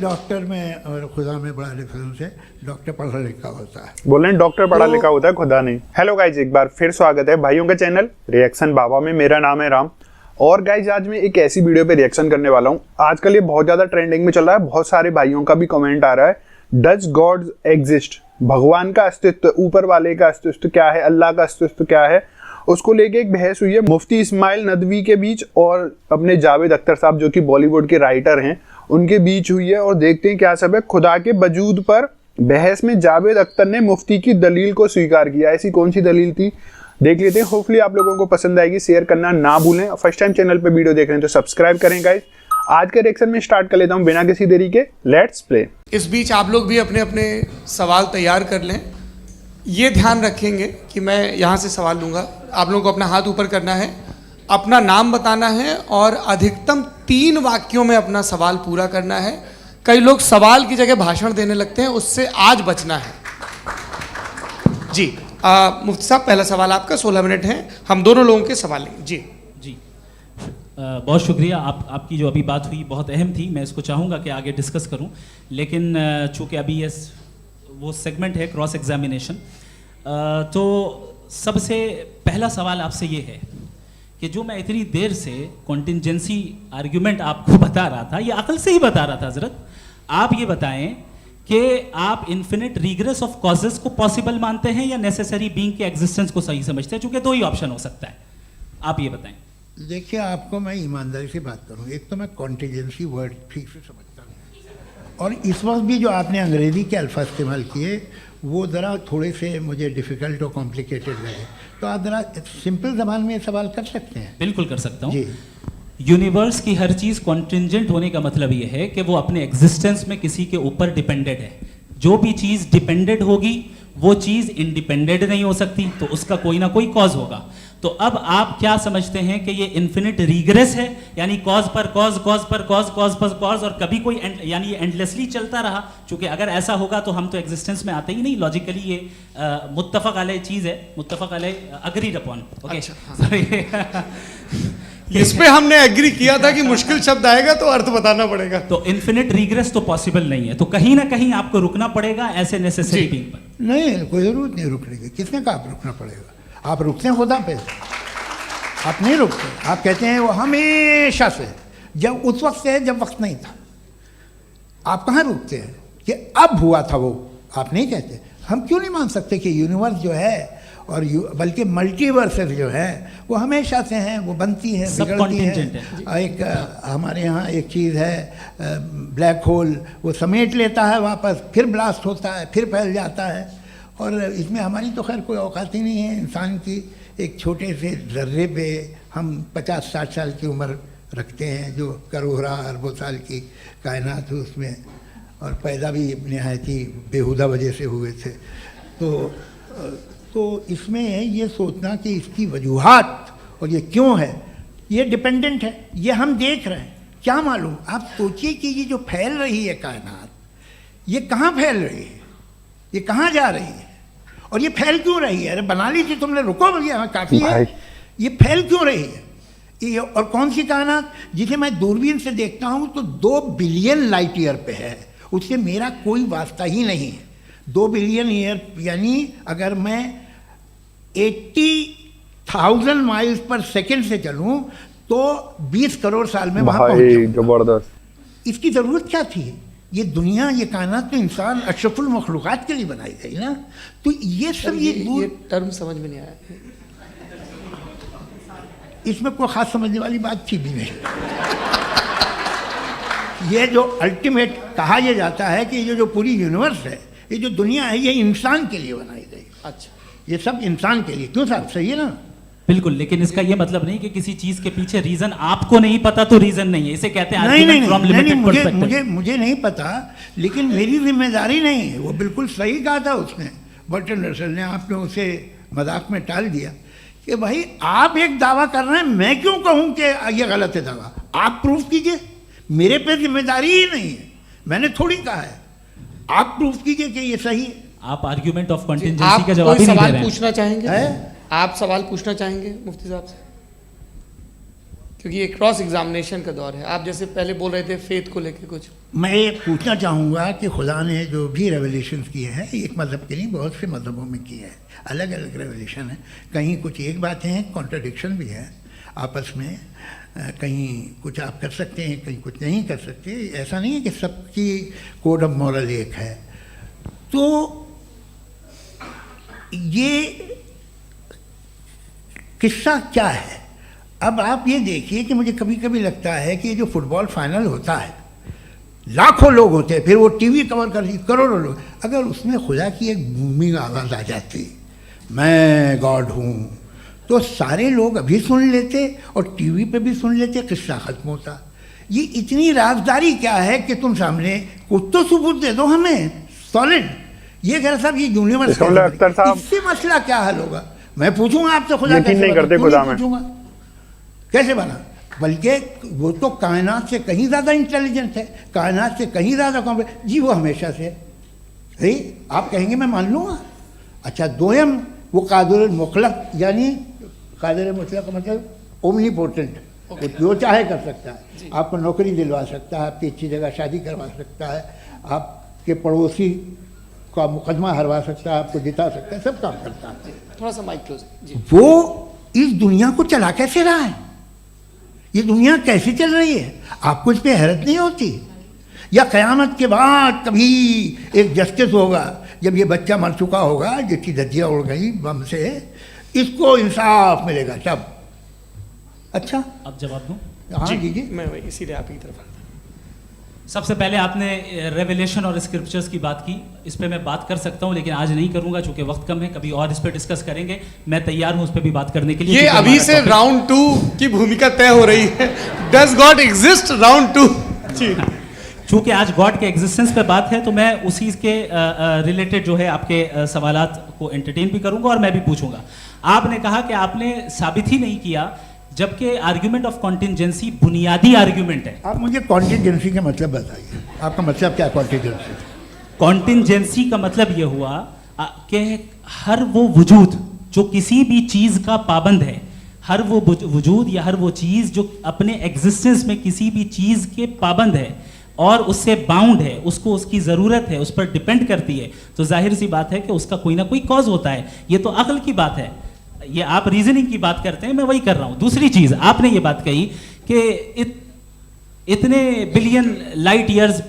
Doctor में और खुदा में बड़ा डिफरेंस है। डॉक्टर पढ़ा लिखा होता है, बोल रहे हैं डॉक्टर पढ़ा लिखा होता है, खुदा नहीं। हेलो गाइज, एक बार फिर स्वागत है भाइयों के चैनल रिएक्शन बाबा में। मेरा नाम है राम और गाइज आज मैं एक ऐसी वीडियो पे रिएक्शन करने वाला हूँ। आजकल ये बहुत ज्यादा ट्रेंडिंग में चल रहा है, बहुत सारे भाइयों का भी कमेंट आ रहा है, डज गॉड एग्जिस्ट? भगवान का अस्तित्व, ऊपर वाले का अस्तित्व क्या है, अल्लाह का अस्तित्व क्या है, उसको लेके एक बहस हुई है मुफ्ती इस्माइल नदवी के बीच और अपने जावेद अख्तर साहब जो कि बॉलीवुड के राइटर हैं उनके बीच हुई है। और देखते हैं क्या सब है। खुदा के वजूद पर बहस में जावेद अख्तर ने मुफ्ती की दलील को स्वीकार किया। ऐसी कौन सी दलील थी, देख लेते हैं। होपफुली आप लोगों को पसंद आएगी। शेयर करना ना भूलें। फर्स्ट टाइम चैनल पे वीडियो देख रहे हैं तो सब्सक्राइब करें गाइस। आज के रिएक्शन में स्टार्ट कर लेता हूं बिना किसी देरी के। Let's play. इस बीच आप लोग भी अपने अपने सवाल तैयार कर लें। ये ध्यान रखेंगे कि मैं यहाँ से सवाल लूँगा, आप लोगों को अपना हाथ ऊपर करना है, अपना नाम बताना है और अधिकतम 3 वाक्यों में अपना सवाल पूरा करना है। कई लोग सवाल की जगह भाषण देने लगते हैं, उससे आज बचना है जी। मुफ्ती साहब, पहला सवाल आपका, 16 मिनट हैं, हम दोनों लोगों के सवाल लेंगे जी। जी बहुत शुक्रिया। आपकी जो अभी बात हुई बहुत अहम थी, मैं इसको चाहूँगा कि आगे डिस्कस करूँ, लेकिन चूँकि अभी ये वो सेगमेंट है क्रॉस एग्जामिनेशन, तो सबसे पहला सवाल आपसे ये है कि जो मैं इतनी देर से कॉन्टिंजेंसी आर्ग्यूमेंट आपको बता रहा था, ये अकल से ही बता रहा था हजरत, आप ये बताएं कि आप इन्फिनिट रिग्रेस ऑफ कॉजेस को पॉसिबल मानते हैं या नेसेसरी बीइंग के एग्जिस्टेंस को सही समझते हैं? चूंकि 2 ही ऑप्शन हो सकता है, आप ये बताएं। देखिए, आपको मैं ईमानदारी से बात करूं, एक तो मैं कॉन्टिजेंसी वर्ड ठीक से समझता हूँ और इस वक्त भी जो आपने अंग्रेजी के अल्फाज इस्तेमाल किए वो ज़रा थोड़े से मुझे डिफ़िकल्ट और कॉम्प्लिकेटेड लगे, तो आप ज़रा सिंपल ज़बान में सवाल कर सकते हैं? बिल्कुल कर सकता हूँ जी। यूनिवर्स की हर चीज़ कॉन्टिंजेंट होने का मतलब ये है कि वो अपने एग्जिस्टेंस में किसी के ऊपर डिपेंडेड है। जो भी चीज़ डिपेंडेड होगी वो चीज़ इंडिपेंडेंट नहीं हो सकती, तो उसका कोई ना कोई कॉज होगा। तो अब आप क्या समझते हैं कि ये इन्फिनिट रिग्रेस है, यानी कॉज पर कॉज, कॉज पर कॉज, कॉज पर कॉज, और कभी कोई यानी ये एंडलेसली चलता रहा? क्योंकि अगर ऐसा होगा तो हम तो एग्जिस्टेंस में आते ही नहीं। लॉजिकली ये मुत्तफक अलैह चीज़ है, मुत्तफक अलैह, अग्रीड अपॉन। ओके, इस पे हमने एग्री किया था कि मुश्किल शब्द आएगा तो अर्थ बताना पड़ेगा। तो इन्फिनिट रिग्रेस तो पॉसिबल नहीं है, तो कहीं ना कहीं आपको रुकना पड़ेगा ऐसे नेसेसरी बीइंग पर। नहीं, कोई ज़रूरत नहीं रुकने की। किसने कहा आप रुकना पड़ेगा? आप रुकते हैं खुदा पे, आप नहीं रुकते। आप कहते हैं वो हमेशा से, जब उस वक्त से जब वक्त नहीं था। आप कहाँ रुकते हैं कि अब हुआ था वो? आप नहीं कहते। हम क्यों नहीं मान सकते कि यूनिवर्स जो है और बल्कि मल्टीवर्सेस जो है वो हमेशा से हैं, वो बनती हैं, बिगड़ती हैं। एक हमारे यहाँ एक चीज़ है ब्लैक होल, वो समेट लेता है वापस, फिर ब्लास्ट होता है, फिर फैल जाता है। और इसमें हमारी तो खैर कोई औकात ही नहीं है इंसान की। एक छोटे से ज़र्रे पे हम 50-60 साल की उम्र रखते हैं, जो करोड़ों अरबों साल की कायनात है उसमें, और पैदा भी नहायत ही बेहुदा वजह से हुए थे। तो इसमें ये सोचना कि इसकी वजूहात और ये क्यों है, ये डिपेंडेंट है, ये हम देख रहे हैं, क्या मालूम। आप सोचिए कि ये जो फैल रही है कायनात, ये कहाँ फैल रही है, ये कहाँ जा रही है, और ये फैल क्यों रही है? अरे बना ली थी तुमने, रुको भैया, काफ़ी है। ये फैल क्यों रही है? ये और कौन सी कायनात जिसे मैं दूरबीन से देखता हूँ तो 2 बिलियन लाइट ईयर पे है, उससे मेरा कोई वास्ता ही नहीं है। 2 बिलियन ईयर यानी अगर मैं 80,000 माइल्स पर सेकेंड से चलूँ तो 20 करोड़ साल में वहाँ पहुँच जाऊँ। जबरदस्त। इसकी ज़रूरत क्या थी? ये दुनिया, ये कायनात तो इंसान अशरफुल मखलूक़ात के लिए बनाई गई ना। तो ये सब ये टर्म समझ में नहीं आया, इसमें कोई ख़ास समझने वाली बात थी भी नहीं। ये जो अल्टीमेट कहा यह जाता है कि ये जो पूरी यूनिवर्स है, ये जो दुनिया है, ये इंसान के लिए बनाई गई। अच्छा, ये सब इंसान के लिए। क्यों साहब, सही है ना? बिल्कुल, लेकिन इसका ये मतलब नहीं कि किसी चीज के पीछे रीजन आपको नहीं पता तो रीजन नहीं है, इसे कहते हैं नहीं, मुझे नहीं पता, लेकिन मेरी जिम्मेदारी नहीं है। वो बिल्कुल सही कहा था उसने, बर्टन रसल ने। आपने उसे मजाक में टाल दिया कि भाई आप एक दावा कर रहे हैं, मैं क्यों कहूँ कि ये गलत है दावा? आप प्रूफ कीजिए, मेरे पे जिम्मेदारी ही नहीं है, मैंने थोड़ी कहा है। आप प्रूफ कीजिए कि ये सही है। आप आर्ग्यूमेंट ऑफ कॉन्टिजेंसी का जवाब ही नहीं दे रहे हैं। पूछना चाहेंगे? आप सवाल पूछना चाहेंगे मुफ्ती साहब से? क्योंकि ये क्रॉस एग्जामिनेशन का दौर है। आप जैसे पहले बोल रहे थे फेथ को लेकर कुछ, मैं ये पूछना चाहूँगा कि खुदा ने जो भी रेवलेशन किए हैं, एक मज़हब के नहीं बहुत से मज़हबों में किए हैं, अलग अलग रेवलेशन है। कहीं कुछ एक बातें हैं, कॉन्ट्रडिक्शन भी है आपस में, कहीं कुछ आप कर सकते हैं, कहीं कुछ नहीं कर सकते। ऐसा नहीं है कि सबकी कोड ऑफ मॉरल एक है। तो ये किस्सा क्या है? अब आप ये देखिए कि मुझे कभी कभी लगता है कि ये जो फुटबॉल फाइनल होता है, लाखों लोग होते हैं, फिर वो टीवी कवर कर करोड़ों लोग, अगर उसमें खुदा की एक बूमिंग आवाज़ आ जाती, मैं गॉड हूँ, तो सारे लोग अभी सुन लेते और टीवी पे भी सुन लेते, किस्सा ख़त्म होता। ये इतनी राजदारी क्या है कि तुम सामने कुछ तो सबूत दे दो हमें सॉलिड। ये कह साहब ये यूनिवर्स, अख्तर साहब, इससे मसला क्या हल होगा? मैं पूछूंगा आपसे, खुदा यकीन नहीं करते खुदा में, कैसे बना? बल्कि वो तो कायनात से कहीं ज़्यादा इंटेलिजेंट है, कायनात से कहीं ज़्यादा कॉम्प्लेक्स। जी वो हमेशा से है, आप कहेंगे मैं मान लूँगा। अच्छा दोयम, वो कादिर मुतलक, यानी कादिर मुतलक का मतलब ओमनीपोटेंट, वो जो चाहे कर सकता है। आपको नौकरी दिलवा सकता है, आपकी अच्छी जगह शादी करवा सकता है, आपके पड़ोसी का मुकदमा हरवा सकता है, आपको जिता सकता है, सब काम करता है। थोड़ा सा माइक क्लोज जी। वो इस दुनिया को चला कैसे रहा है? ये दुनिया कैसे चल रही है? आपको इस पर हैरत नहीं होती? या क़यामत के बाद कभी एक जस्टिस होगा, जब ये बच्चा मर चुका होगा, जिसकी धज्जियाँ उड़ गई बम से, इसको इंसाफ मिलेगा तब? अच्छा अब जवाब दूं? हाँ जी, मैं वही इसीलिए आप की तरफ। सबसे पहले आपने रेवलेशन और स्क्रिप्चर्स की बात की, इस पे मैं बात कर सकता हूं लेकिन आज नहीं करूंगा चूंकि वक्त कम है, कभी और इस पे डिस्कस करेंगे। मैं तैयार हूं उस पे भी बात करने के लिए। ये अभी से राउंड 2 की भूमिका तय हो रही है। Does God exist round 2? जी, चूंकि आज गॉड के एग्जिस्टेंस पे बात है तो मैं उसी के रिलेटेड जो है आपके सवालात को एंटरटेन भी करूंगा और मैं भी पूछूंगा। आपने कहा कि आपने साबित ही नहीं किया, जबकि आर्ग्यूमेंट ऑफ कॉन्टिजेंसी बुनियादी आर्ग्यूमेंट है। आप मुझे कॉन्टिजेंसी का मतलब बताइए, आपका मतलब क्या? कॉन्टिजेंसी, कॉन्टिजेंसी का मतलब ये हुआ कि हर वो वजूद जो किसी भी चीज़ का पाबंद है, हर वो वजूद या हर वो चीज़ जो अपने एग्जिस्टेंस में किसी भी चीज़ के पाबंद है और उससे बाउंड है, उसको उसकी ज़रूरत है, उस पर डिपेंड करती है, तो जाहिर सी बात है कि उसका कोई ना कोई कॉज होता है। ये तो अक्ल की बात है। ये आप रीजनिंग की बात करते हैं, मैं वही कर रहा हूं। दूसरी चीज आपने ये बात कही कि इतने बिलियन लाइट ईयर्स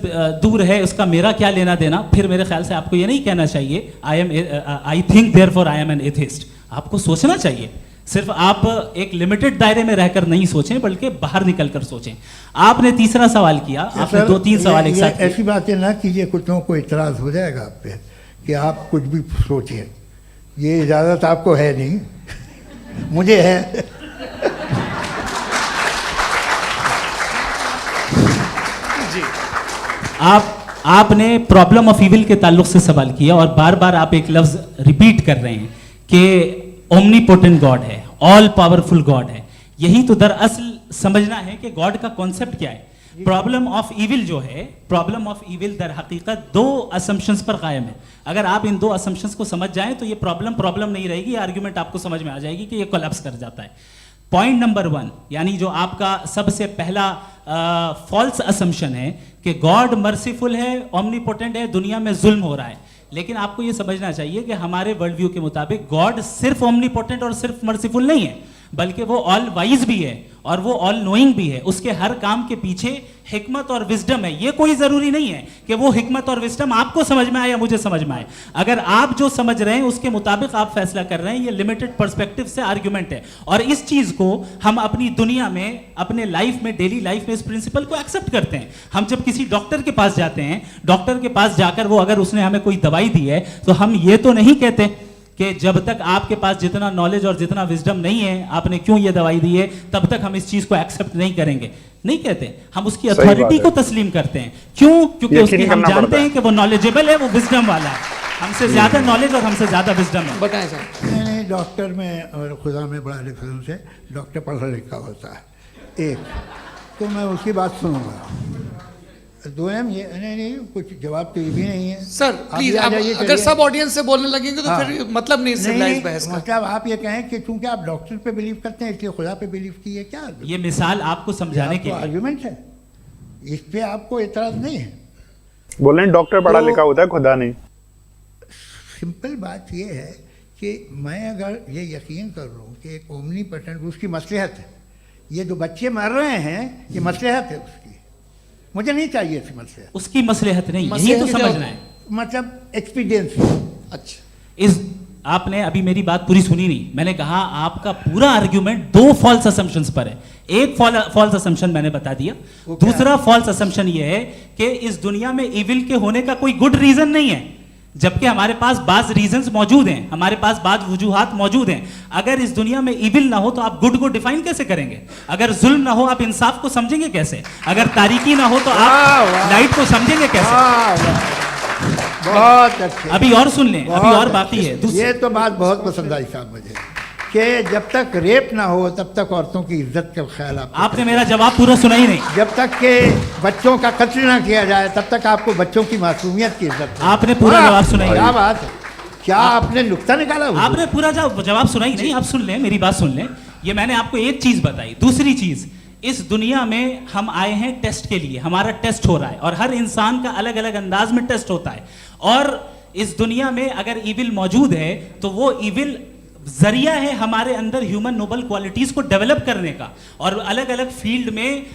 दूर है, उसका मेरा क्या लेना देना। फिर मेरे ख्याल से आपको ये नहीं कहना चाहिए I think therefore I am an atheist. आपको सोचना चाहिए, सिर्फ आप एक लिमिटेड दायरे में रहकर नहीं सोचें बल्कि बाहर निकलकर सोचें। आपने तीसरा सवाल किया, आपने 2-3 सवाल एक साथ। ऐसी बातें ना कीजिए, कुछ लोगों को इतराज हो जाएगा आप पे कि आप कुछ भी सोचिए। ये इजाज़त आपको है नहीं, मुझे है। जी, आपने प्रॉब्लम ऑफ इविल के ताल्लुक से सवाल किया और बार बार आप एक लफ्ज रिपीट कर रहे हैं कि ओमनीपोटेंट गॉड है, ऑल पावरफुल गॉड है। यही तो दरअसल समझना है कि गॉड का कॉन्सेप्ट क्या है। प्रॉब्लम ऑफ इविल जो है, प्रॉब्लम ऑफ इविल दर हकीकत 2 असम्पशंस पर कायम है। अगर आप इन 2 असम्पशंस को समझ जाएं तो ये प्रॉब्लम नहीं रहेगी, आर्ग्यूमेंट आपको समझ में आ जाएगी कि ये कोलैप्स कर जाता है। पॉइंट नंबर 1, यानी जो आपका सबसे पहला फॉल्स असम्पशन है कि गॉड मर्सीफुल है, ओमनीपोटेंट है, दुनिया में जुल्म हो रहा है। लेकिन आपको ये समझना चाहिए कि हमारे वर्ल्ड व्यू के मुताबिक गॉड सिर्फ ओमनीपोटेंट और सिर्फ मर्सीफुल नहीं है, बल्कि वो ऑल वाइज भी है और वो ऑल नोइंग भी है। उसके हर काम के पीछे हिकमत और विजडम है। ये कोई जरूरी नहीं है कि वो हिकमत और विजडम आपको समझ में आए या मुझे समझ में आए। अगर आप जो समझ रहे हैं उसके मुताबिक आप फैसला कर रहे हैं, ये लिमिटेड पर्सपेक्टिव से आर्ग्यूमेंट है। और इस चीज को हम अपनी दुनिया में, अपने लाइफ में, डेली लाइफ में इस प्रिंसिपल को एक्सेप्ट करते हैं। हम जब किसी डॉक्टर के पास जाते हैं, डॉक्टर के पास जाकर वो अगर उसने हमें कोई दवाई दी है तो हम ये तो नहीं कहते कि जब तक आपके पास जितना नॉलेज और जितना विजडम नहीं है, आपने क्यों ये दवाई दी है, तब तक हम इस चीज को एक्सेप्ट नहीं करेंगे। नहीं कहते, हम उसकी अथॉरिटी को तस्लीम करते हैं। क्यों? क्योंकि उसकी हम जानते हैं कि वो नॉलेजेबल है, वो विजडम वाला है, हमसे ज्यादा नॉलेज और हमसे ज्यादा विजडम है। बताएं सर। मैंने डॉक्टर में और खुदा में बड़ा डिफरेंस है। डॉक्टर पढ़ा लिखा होता है एक, तो मैं उसकी बात सुनूंगा। 2 ये नहीं कुछ जवाब तो ये भी नहीं है सर आप प्लीज, भी आ आप जाइए, अगर चलिए। सब ऑडियंस से बोलने लगेंगे तो हाँ। फिर मतलब नहीं सिविलाइज बहस का। मतलब आप ये कहें कि चूंकि आप डॉक्टर पे बिलीव करते हैं इसलिए खुदा पे बिलीव किए, क्या ये मिसाल आपको समझाने के लिए आर्ग्यूमेंट है, इस पे आपको एतराज नहीं है। बोल रहे हैं डॉक्टर पढ़ा तो- लिखा होता है, खुदा नहीं। सिंपल बात ये है कि मैं अगर ये यकीन कर लूँ कि एक ओमनीपोटेंट उसकी मसलहत है, ये जो बच्चे मर रहे हैं ये मसलहत है उसकी, मुझे नहीं चाहिए ऐसी मसलहत, उसकी मसलहत नहीं, यही मसलहत तो क्या समझना है। मतलब एक्सपीडियंस। अच्छा, इस आपने अभी मेरी बात पूरी सुनी नहीं। मैंने कहा आपका पूरा आर्ग्यूमेंट 2 फॉल्स असम्पशंस पर है। एक फॉल्स असम्पशन मैंने बता दिया, वो क्या दूसरा फॉल्स असम्पशन ये है कि इस दुनिया में इविल के होने का कोई गुड रीजन नहीं है, जबकि हमारे पास बाज रीजंस मौजूद हैं, हमारे पास बाज वजूहात मौजूद हैं। अगर इस दुनिया में इविल ना हो तो आप गुड को डिफाइन कैसे करेंगे? अगर जुल्म ना हो आप इंसाफ को समझेंगे कैसे? अगर तारीकी ना हो तो आप लाइट को समझेंगे कैसे? बहुत अच्छे। अभी और सुन लें, अभी और बाकी है। ये तो बात बहुत पसंद आई साहब मुझे कि जब तक रेप ना हो तब तक औरतों की इज्जत का ख्याल आपने मेरा जवाब पूरा सुना ही नहीं। जब तक के बच्चों का कत्ल ना किया जाए तब तक आपको बच्चों की मासूमियत की इज्जत है। आपने पूरा जवाब सुना ही क्या नहीं। बात है, क्या आपने नुक्ता निकाला हुआ? आपने पूरा जवाब सुना ही नहीं। आप सुन लें, मेरी बात सुन लें। ये मैंने आपको एक चीज बताई। दूसरी चीज, इस दुनिया में हम आए हैं टेस्ट के लिए, हमारा टेस्ट हो रहा है और हर इंसान का अलग अलग अंदाज में टेस्ट होता है। और इस दुनिया में अगर इविल मौजूद है तो वो इविल जरिया है हमारे अंदर ह्यूमन नोबल क्वालिटीज को डेवलप करने का और अलग अलग फील्ड में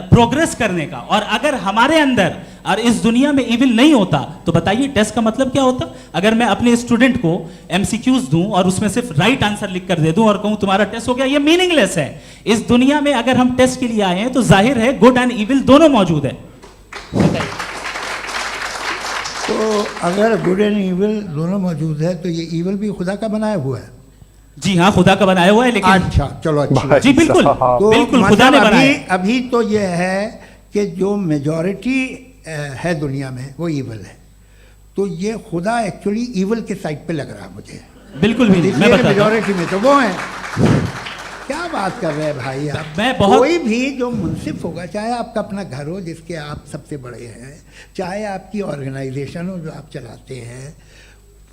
प्रोग्रेस करने का। और अगर हमारे अंदर और इस दुनिया में इविल नहीं होता तो बताइए टेस्ट का मतलब क्या होता? अगर मैं अपने स्टूडेंट को एमसीक्यूज दूं और उसमें सिर्फ राइट आंसर लिख कर दे दूं और कहूं तुम्हारा टेस्ट हो गया, ये मीनिंगलेस है। इस दुनिया में अगर हम टेस्ट के लिए आए हैं तो जाहिर है गुड एंड इविल दोनों मौजूद है। तो अगर गुड एंड इविल दोनों मौजूद है तो ये इविल भी खुदा का बनाया हुआ है। जी हाँ, खुदा का बनाया हुआ है, लेकिन अच्छा चलो अच्छी बात। जी बिल्कुल तो बिल्कुल खुदा मतलब ने बनाया। अभी तो ये है कि जो मेजॉरिटी है दुनिया में वो इविल है, तो ये खुदा एक्चुअली इविल के साइड पे लग रहा है मुझे। बिल्कुल भी नहीं, मैं बताता हूं। मेजॉरिटी में तो वो है। क्या बात कर रहे हैं भाई आप? मैं बहुत- कोई भी जो मुंसिफ होगा, चाहे आपका अपना घर हो जिसके आप सबसे बड़े हैं, चाहे आपकी ऑर्गेनाइजेशन हो जो आप चलाते हैं,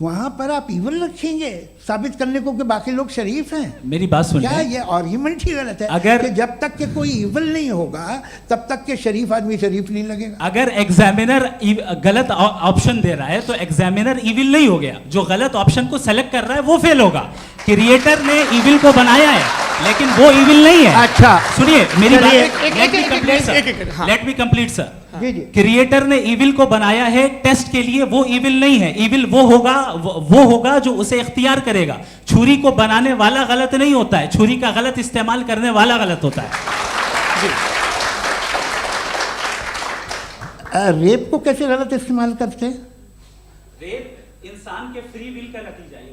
वहां पर आप इविल रखेंगे साबित करने को कि बाकी लोग शरीफ हैं। मेरी बात सुन क्या लें। ये आर्ग्यूमेंट ही गलत है? अगर- कि जब तक के कोई इविल नहीं होगा तब तक के शरीफ आदमी शरीफ नहीं लगेगा। अगर एग्जामिनर गलत ऑप्शन दे रहा है तो एग्जामिनर इविल नहीं हो गया, जो गलत ऑप्शन को सेलेक्ट कर रहा है वो फेल होगा। क्रिएटर ने इविल को बनाया है लेकिन वो इविल नहीं है। अच्छा सुनिए मेरी बात, चलिए, लेट मी कंप्लीट सर। जी जी। क्रिएटर ने इविल को बनाया है टेस्ट के लिए, वो इविल नहीं है। इविल वो होगा जो उसे इख्तियार करेगा। छुरी को बनाने वाला गलत नहीं होता है, छुरी का गलत इस्तेमाल करने वाला गलत होता है। रेप को कैसे गलत इस्तेमाल करते हैं? रेप इंसान के फ्री विल का नतीजा है।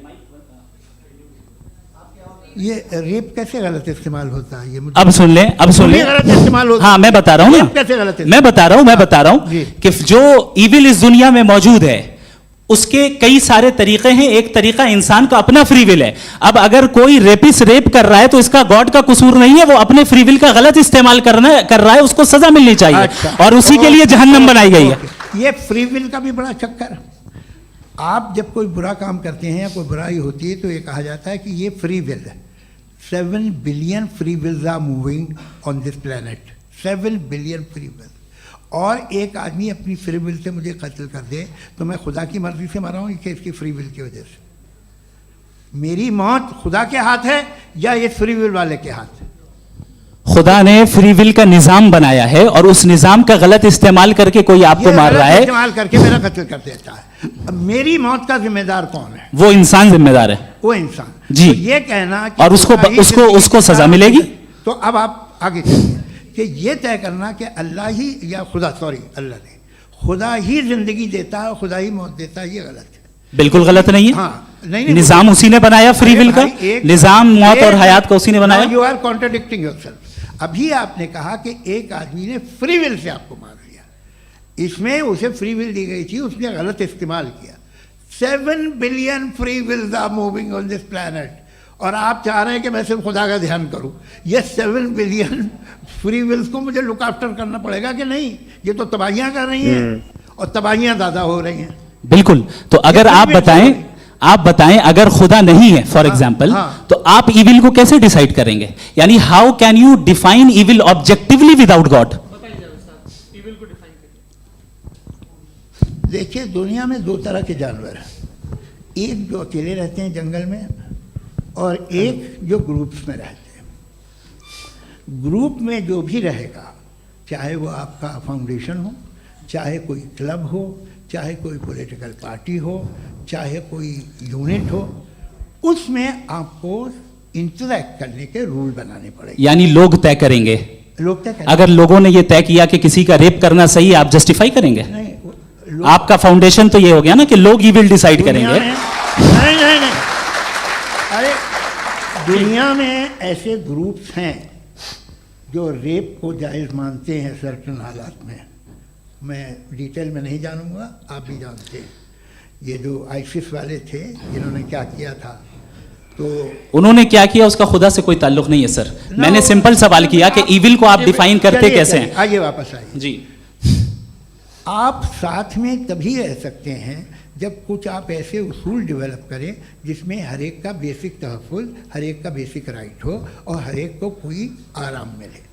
ये रेप कैसे गलत इस्तेमाल होता है? ये मुझे अब सुन लें, अब सुन लें। गलत इस्तेमाल होता है। हाँ मैं बता रहा हूँ रेप ना, कैसे गलत मैं बता रहा हूँ जी। कि जो इविल इस दुनिया में मौजूद है उसके कई सारे तरीके हैं। एक तरीका इंसान का अपना फ्री विल है। अब अगर कोई रेपिस्ट रेप कर रहा है तो इसका गॉड का कसूर नहीं है, वो अपने फ्री विल का गलत इस्तेमाल कर रहा है, उसको सजा मिलनी चाहिए। अच्छा। और उसी के लिए जहन्नम बनाई गई है। ये फ्री विल का भी बड़ा चक्कर। आप जब कोई बुरा काम करते हैं या कोई बुराई होती है तो ये कहा जाता है कि ये फ्री विल है। 7 billion free wills are moving on this planet. 7 billion free will. और एक आदमी अपनी फ्री विल से मुझे कत्ल कर दे तो मैं खुदा की मर्जी से मरा हूँ कि इसकी फ्री विल की वजह से? मेरी मौत खुदा के हाथ है या ये फ्री विल वाले के हाथ है? खुदा ने फ्री विल का निजाम बनाया है और उस निजाम का गलत इस्तेमाल करके कोई आपको मार रहा है, इस्तेमाल करके मेरा कत्ल कर देता है। अब मेरी मौत का जिम्मेदार कौन है? वो इंसान जिम्मेदार है। वो इंसान। जी। तो ये कहना कि और उसको खुदा ही उसको जिंदगी उसको देता सजा है। मिलेगी। तो अब आप आगे चलिए कि ये तय करना कि अल्लाह ही या खुदा, सॉरी अल्लाह ने, खुदा ही जिंदगी देता है, खुदा ही मौत देता है, ये गलत है। बिल्कुल गलत नहीं है। हाँ नहीं निजाम उसी ने बनाया फ्री विल का। निजाम मौत और हयात का उसी ने बनाया। You are contradicting yourself. अभी आपने कहा कि एक आदमी ने फ्री विल से आपको मार दिया, इसमें उसे फ्री विल दी गई थी, उसने गलत इस्तेमाल किया। 7 billion free wills are moving on this planet और आप चाह रहे हैं कि मैं सिर्फ खुदा का ध्यान करूं। ये 7 बिलियन फ्री विल्स को मुझे लुक आफ्टर करना पड़ेगा कि नहीं? ये तो तबाहियां कर रही हैं और तबाहियां ज़्यादा हो रही हैं। बिल्कुल। तो अगर आप बताएं अगर खुदा नहीं है फॉर एग्जाम्पल, तो आप इविल को कैसे डिसाइड करेंगे? यानी how can you define evil objectively without God? देखिए, दुनिया में 2 तरह के जानवर हैं, एक जो अकेले रहते हैं जंगल में और एक जो ग्रुप्स में रहते हैं। ग्रुप में जो भी रहेगा, चाहे वो आपका फाउंडेशन हो, चाहे कोई क्लब हो, चाहे कोई पॉलिटिकल पार्टी हो, चाहे कोई यूनिट हो, उसमें आपको इंटरैक्ट करने के रूल बनाने पड़ेंगे। यानी लोग तय करेंगे। लोग तय करेंगे। अगर लोगों ने ये तय किया कि किसी का रेप करना सही है, आप जस्टिफाई करेंगे? नहीं, आपका फाउंडेशन तो ये हो गया ना कि लोग ही विल डिसाइड करेंगे। नहीं, अरे दुनिया में ऐसे ग्रुप्स हैं जो रेप को जायज़ मानते हैं सर्टेन हालात में। मैं डिटेल में नहीं जानूंगा, आप भी जानते हैं। ये जो आईसिस वाले थे, इन्होंने क्या किया था, तो उन्होंने क्या किया उसका खुदा से कोई ताल्लुक नहीं है सर। मैंने सिंपल सवाल किया कि इविल को आप डिफाइन करते कैसे हैं? आइए वापस आइए जी। आप साथ में तभी रह सकते हैं जब कुछ आप ऐसे उसूल डेवलप करें जिसमें हर एक का बेसिक तहफ़्फ़ुज़, हर एक का बेसिक राइट हो और हर एक को कोई आराम मिले।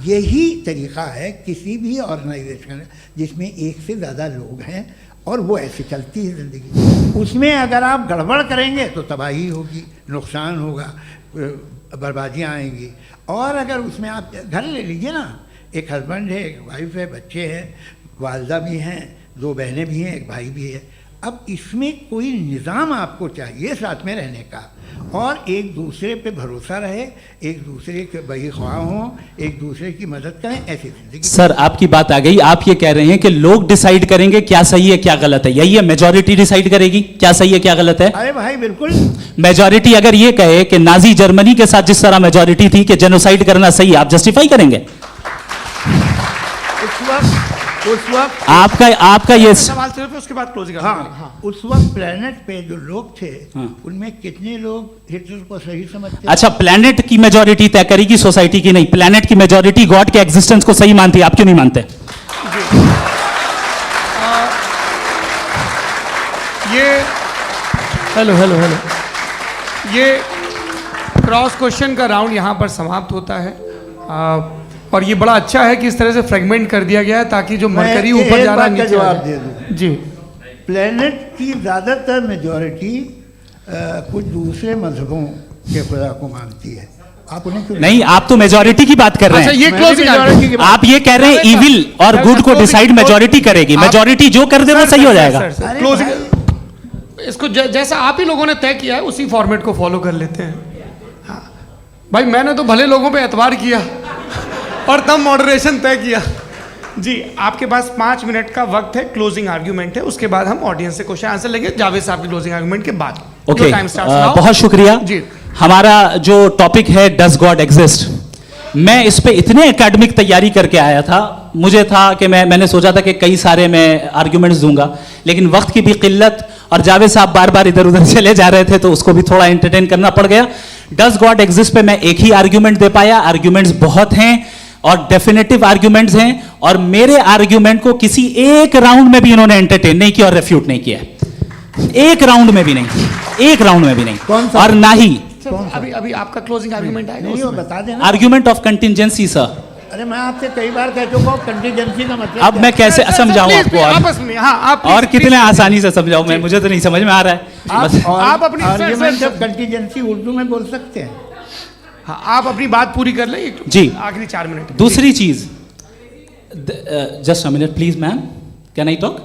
यही तरीक़ा है किसी भी ऑर्गेनाइजेशन जिसमें एक से ज़्यादा लोग हैं और वो ऐसे चलती है ज़िंदगी। उसमें अगर आप गड़बड़ करेंगे तो तबाही होगी, नुकसान होगा, बर्बादियाँ आएंगी। और अगर उसमें आप घर ले लीजिए ना, एक हस्बैंड है, एक वाइफ है, बच्चे हैं, वालदा भी हैं, 2 बहनें भी हैं, एक भाई भी है। अब इसमें कोई निज़ाम आपको चाहिए साथ में रहने का, और एक दूसरे पे भरोसा रहे, एक दूसरे के बहीख्वाह हों, एक दूसरे की मदद करें, ऐसी जिंदगी। सर आपकी बात आ गई। आप ये कह रहे हैं कि लोग डिसाइड करेंगे क्या सही है क्या गलत है, यही है? मेजॉरिटी डिसाइड करेगी क्या सही है क्या गलत है? अरे भाई बिल्कुल। मेजॉरिटी अगर ये कहे कि नाजी जर्मनी के साथ जिस तरह मेजॉरिटी थी कि जेनोसाइड करना सही है, आप जस्टिफाई करेंगे? उस वक्त आपका ये सवाल सिर्फ उसके बाद क्लोजिंग। हाँ, उस वक्त प्लेनेट पे जो लोग थे, उनमें कितने लोग हिटलर को सही समझते? अच्छा, प्लेनेट की मेजॉरिटी तय करेगी, सोसाइटी की नहीं। प्लेनेट की मेजॉरिटी गॉड के एग्जिस्टेंस को सही मानती है, आप क्यों नहीं मानते? ये हेलो ये क्रॉस क्वेश्चन का राउंड यहाँ पर समाप्त होता है। और ये बड़ा अच्छा है कि इस तरह से फ्रेगमेंट कर दिया गया है ताकि जो मरकरी ऊपर जा रहा है नीचे जवाब दे दूं जी। प्लेनेट की ज़्यादातर मेजॉरिटी कुछ दूसरे मजहबों के खुदा को मानती है। आप उन्हें क्यों नहीं? आप तो मेजॉरिटी की बात कर रहे हैं। अच्छा, ये क्लोजिंग आप ये कह रहे हैं इविल और गुड को डिसाइड मेजॉरिटी करेगी, मेजॉरिटी जो कर दे वो सही हो जाएगा। क्लोजिंग इसको जैसा आप ही लोगों ने तय किया है उसी फॉर्मेट को फॉलो कर लेते हैं। हाँ भाई, मैंने तो भले लोगों पे एतबार किया और तब मॉडरेशन तय किया जी। आपके पास 5 मिनट का वक्त है, क्लोजिंग आर्ग्यूमेंट है, उसके बाद हम ऑडियंस से क्वेश्चन आंसर लेंगे जावेद साहब के क्लोजिंग आर्ग्यूमेंट के बाद। ओके, बहुत शुक्रिया जी। हमारा जो टॉपिक है डज गॉड एग्जिस्ट, मैं इस पे इतने एकेडमिक तैयारी करके आया था। मुझे था कि मैंने सोचा था कि कई सारे मैं आर्ग्यूमेंट्स दूंगा, लेकिन वक्त की भी किल्लत और जावेद साहब बार बार इधर उधर चले जा रहे थे तो उसको भी थोड़ा एंटरटेन करना पड़ गया। डज गॉड एग्जिस्ट पे मैं एक ही आर्ग्यूमेंट दे पाया। आर्ग्यूमेंट्स बहुत हैं और डेफिनेटिव आर्ग्यूमेंट्स हैं, और मेरे आर्ग्यूमेंट को किसी एक राउंड में भी इन्होंने एंटरटेन नहीं किया और रेफ्यूट नहीं किया। एक राउंड में भी नहीं, एक राउंड में भी नहीं। और ना ही अभी आपका क्लोजिंग आर्ग्यूमेंट आएगा, नहीं, वो बता देना। Argument of contingency sir. अरे मैं आपसे कई बार कह चुका हूं कंटीजेंसी का मतलब अब मैं कैसे समझाऊं आपको? आपस में हाँ, आप और कितने आसानी से समझाऊं मैं, मुझे तो नहीं समझ में आ रहा है। आप अपनी आर्ग्यूमेंट ऑफ कंटीजेंसी उर्दू में बोल सकते हैं। हाँ, आप अपनी बात पूरी कर लें जी, आखिरी 4 मिनट। दूसरी चीज, just a minute please ma'am, can I talk?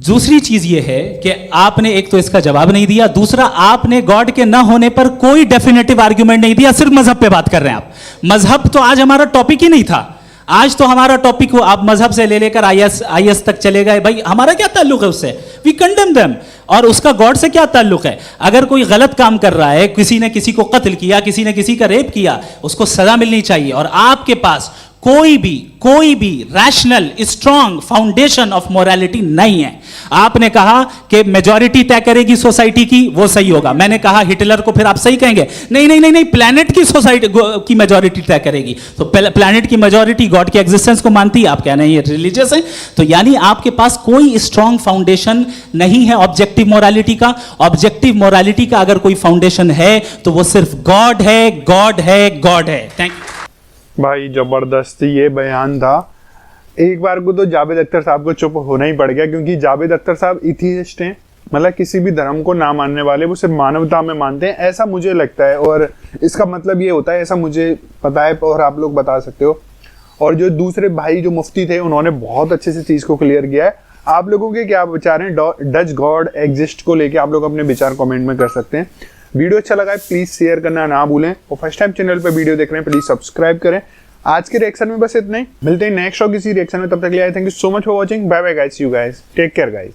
दूसरी चीज ये है कि आपने एक तो इसका जवाब नहीं दिया, दूसरा आपने गॉड के ना होने पर कोई डेफिनेटिव आर्ग्यूमेंट नहीं दिया, सिर्फ मजहब पे बात कर रहे हैं आप। मजहब तो आज हमारा टॉपिक ही नहीं था। आज तो हमारा टॉपिक हो, आप मजहब से ले लेकर आईएस तक चले गए। भाई हमारा क्या ताल्लुक है उससे? We condemn them. और उसका गॉड से क्या ताल्लुक है? अगर कोई गलत काम कर रहा है, किसी ने किसी को कत्ल किया, किसी ने किसी का रेप किया, उसको सजा मिलनी चाहिए। और आपके पास कोई भी rational strong foundation of morality नहीं है। आपने कहा कि मेजॉरिटी तय करेगी सोसाइटी की, वो सही होगा। मैंने कहा हिटलर को, फिर आप सही कहेंगे नहीं नहीं नहीं नहीं, प्लैनेट की सोसाइटी की मेजॉरिटी तय करेगी। तो प्लैनेट की मेजॉरिटी गॉड के एग्जिस्टेंस को मानती है, आप कह रहे हैं ये रिलीजियस है। तो यानी आपके पास कोई स्ट्रॉन्ग फाउंडेशन नहीं है ऑब्जेक्टिव मोरालिटी का। ऑब्जेक्टिव मोरालिटी का अगर कोई फाउंडेशन है तो वो सिर्फ गॉड है, गॉड है, गॉड है। थैंक यू भाई, जबरदस्त ये बयान था। एक बार को तो जावेद अख्तर साहब को चुप होना ही पड़ गया, क्योंकि जावेद अख्तर साहब इथिस्ट हैं, मतलब किसी भी धर्म को ना मानने वाले, वो सिर्फ मानवता में मानते हैं, ऐसा मुझे लगता है। और इसका मतलब ये होता है, ऐसा मुझे पता है और आप लोग बता सकते हो। और जो दूसरे भाई जो मुफ्ती थे, उन्होंने बहुत अच्छे से चीज को क्लियर किया है। आप लोगों के क्या विचार हैं डज गॉड एग्जिस्ट को लेके? आप लोग अपने विचार कमेंट में कर सकते हैं। वीडियो अच्छा लगा है प्लीज शेयर करना ना भूलें, और फर्स्ट टाइम चैनल पे वीडियो देख रहे हैं प्लीज सब्सक्राइब करें। आज के रिएक्शन में बस इतना ही, मिलते हैं नेक्स्ट और किसी रिएक्शन में। तब तक के लिए thank you so much for watching. Bye bye guys, you guys take care guys.